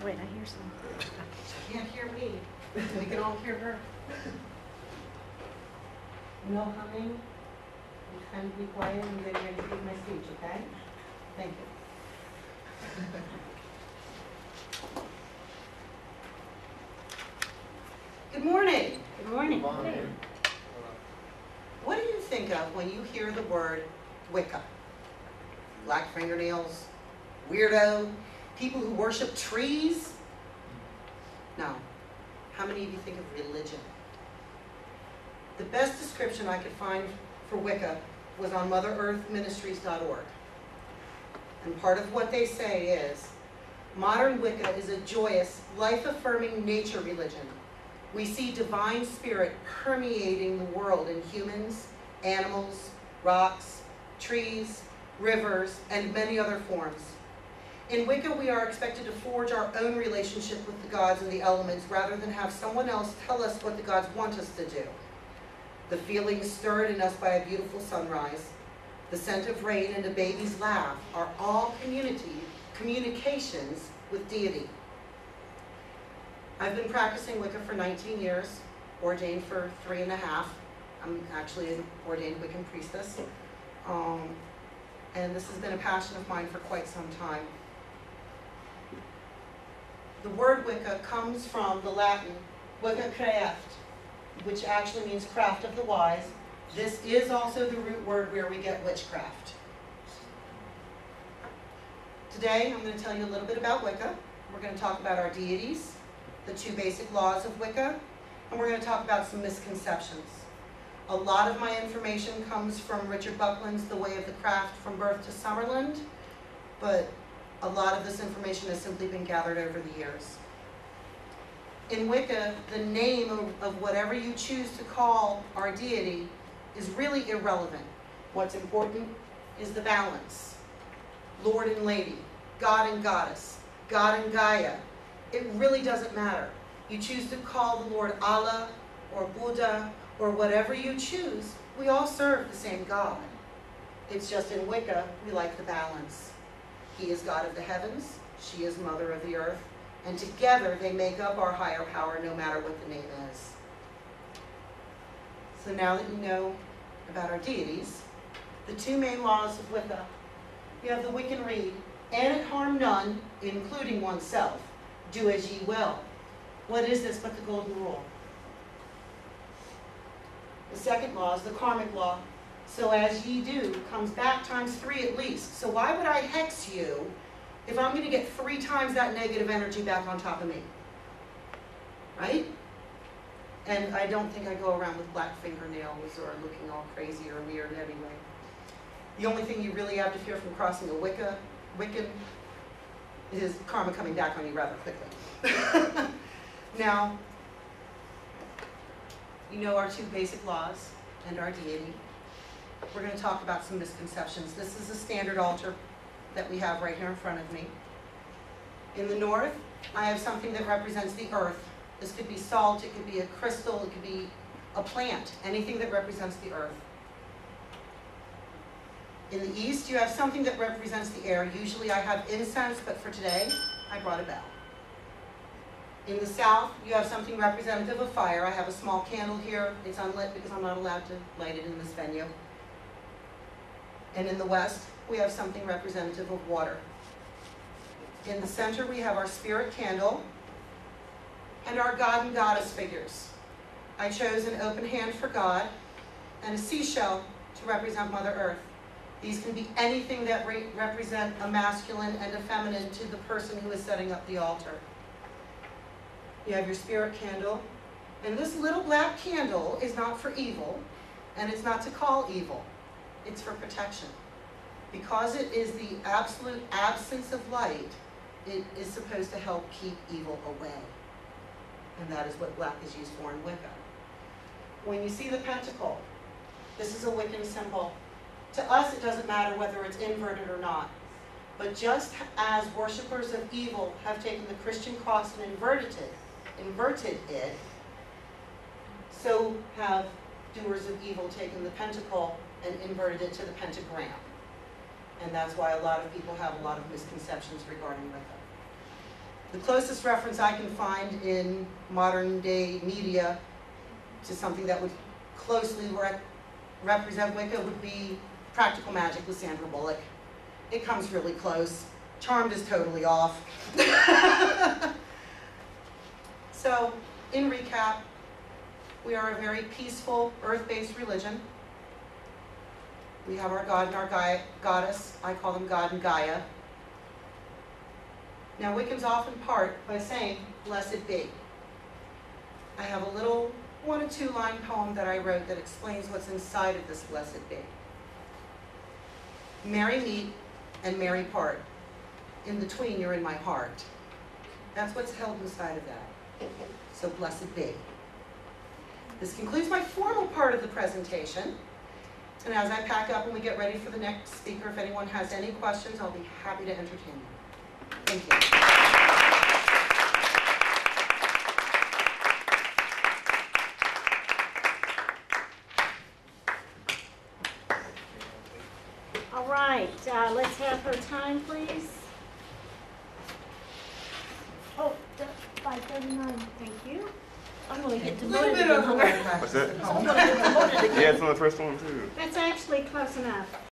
Wait, I hear something. She can't hear me. We can all hear her. No humming. I'm trying to be quiet and get ready to give my speech, okay? Thank you. Good morning. Good morning. Good morning. What do you think of when you hear the word Wicca? Black fingernails, weirdo, people who worship trees? No. How many of you think of religion? The best description I could find for Wicca was on MotherEarthMinistries.org. And part of what they say is, modern Wicca is a joyous, life-affirming nature religion. We see divine spirit permeating the world in humans, animals, rocks, trees, rivers, and many other forms. In Wicca, we are expected to forge our own relationship with the gods and the elements rather than have someone else tell us what the gods want us to do. The feelings stirred in us by a beautiful sunrise, the scent of rain and a baby's laugh are all communications with deity. I've been practicing Wicca for 19 years, ordained for 3.5. I'm actually an ordained Wiccan priestess. And this has been a passion of mine for quite some time. The word Wicca comes from the Latin Wicca craft, which actually means craft of the wise. This is also the root word where we get witchcraft. Today, I'm going to tell you a little bit about Wicca. We're going to talk about our deities, the 2 basic laws of Wicca, and we're going to talk about some misconceptions. A lot of my information comes from Richard Buckland's The Way of the Craft from Birth to Summerland, but a lot of this information has simply been gathered over the years. In Wicca, the name of whatever you choose to call our deity is really irrelevant. What's important is the balance. Lord and Lady, God and Goddess, God and Gaia. It really doesn't matter. You choose to call the Lord Allah or Buddha or whatever you choose, we all serve the same God. It's just in Wicca, we like the balance. He is God of the heavens, she is Mother of the earth, and together they make up our higher power no matter what the name is. So now that you know about our deities, the 2 main laws of Wicca, you have the Wiccan Rede, and it harm none, including oneself. Do as ye will. What is this but the golden rule? The second law is the karmic law. So as ye do comes back times 3 at least. So why would I hex you if I'm going to get 3 times that negative energy back on top of me? Right? And I don't think I go around with black fingernails or looking all crazy or weird anyway. The only thing you really have to fear from crossing a Wiccan is karma coming back on you rather quickly. Now, you know our 2 basic laws and our deity. We're going to talk about some misconceptions. This is a standard altar that we have right here in front of me. In the north, I have something that represents the earth. This could be salt, it could be a crystal, it could be a plant, anything that represents the earth. In the east, you have something that represents the air. Usually I have incense, but for today, I brought a bell. In the south, you have something representative of fire. I have a small candle here. It's unlit because I'm not allowed to light it in this venue. And in the west, we have something representative of water. In the center, we have our spirit candle and our God and Goddess figures. I chose an open hand for God and a seashell to represent Mother Earth. These can be anything that represent a masculine and a feminine to the person who is setting up the altar. You have your spirit candle, and this little black candle is not for evil, and it's not to call evil. It's for protection. Because it is the absolute absence of light, it is supposed to help keep evil away. And that is what black is used for in Wicca. When you see the pentacle, this is a Wiccan symbol. To us, it doesn't matter whether it's inverted or not. But just as worshippers of evil have taken the Christian cross and inverted it, so have doers of evil taken the pentacle and inverted it to the pentagram. And that's why a lot of people have a lot of misconceptions regarding Wicca. The closest reference I can find in modern day media to something that would closely represent Wicca would be Practical Magic with Sandra Bullock. It comes really close. Charmed is totally off. So, in recap, we are a very peaceful, earth-based religion. We have our God and our goddess. I call them God and Gaia. Now, Wiccans often part by saying, "Blessed be." I have a little 1 or 2 line poem that I wrote that explains what's inside of this blessed be. Merry meet and merry part. In between, you're in my heart. That's what's held inside of that. So blessed be. This concludes my formal part of the presentation. And as I pack up and we get ready for the next speaker, if anyone has any questions, I'll be happy to entertain them. Thank you. All right, let's have her time, please. Oh, 5:39. Thank you. I'm going to get A little demoted bit again. overnight practice. What's that? I'm going to get demoted again. Yeah, it's on the first one too. That's actually close enough.